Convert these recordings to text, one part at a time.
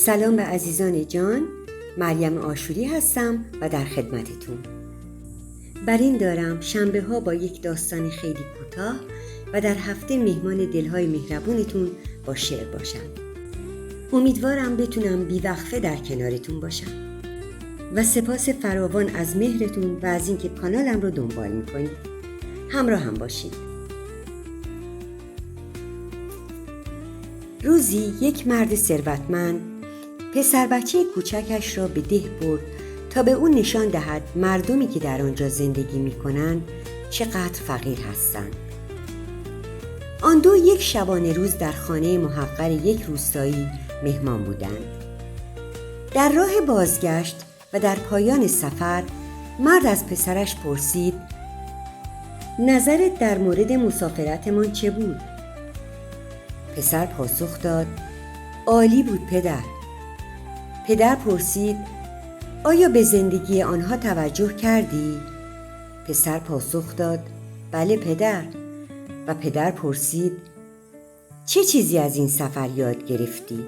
سلام به عزیزان جان، مریم آشوری هستم و در خدمتتون. بر این دارم شنبه ها با یک داستان خیلی کوتاه و در هفته مهمان دلهای مهربونتون با شعر باشم. امیدوارم بتونم بیوقفه در کنارتون باشم و سپاس فراوان از مهرتون و از اینکه کانالم رو دنبال میکنید. همراه هم باشید. روزی یک مرد ثروتمند پسر بچه کوچکش را به ده برد تا به اون نشان دهد مردمی که در آنجا زندگی می کنند چقدر فقیر هستند. آن دو یک شبانه روز در خانه محقر یک روستایی مهمان بودند. در راه بازگشت و در پایان سفر مرد از پسرش پرسید: نظرت در مورد مسافرتمان چه بود؟ پسر پاسخ داد: عالی بود پدر. پدر پرسید: آیا به زندگی آنها توجه کردی؟ پسر پاسخ داد: بله پدر. و پدر پرسید: چه چیزی از این سفر یاد گرفتی؟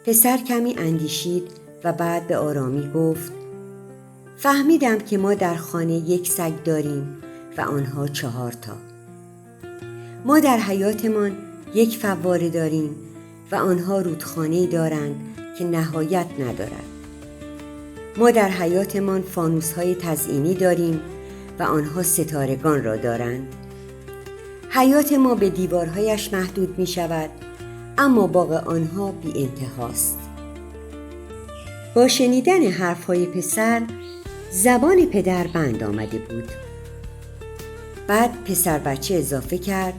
پسر کمی اندیشید و بعد به آرامی گفت: فهمیدم که ما در خانه یک سگ داریم و آنها 4 تا. ما در حیاتمان یک فواره داریم و آنها رودخانه‌ای دارند که نهایت ندارد. ما در حیاتمان فانوس‌های تزئینی داریم و آنها ستارگان را دارند. حیات ما به دیوارهایش محدود می شود، اما باغ آنها بی انتهاست. با شنیدن حرفهای پسر زبان پدر بند آمده بود. بعد پسر بچه اضافه کرد: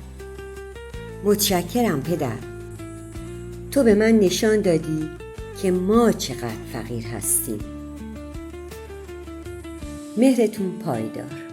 متشکرم پدر. تو به من نشان دادی که ما چقدر فقیر هستیم. مهرتون پایدار.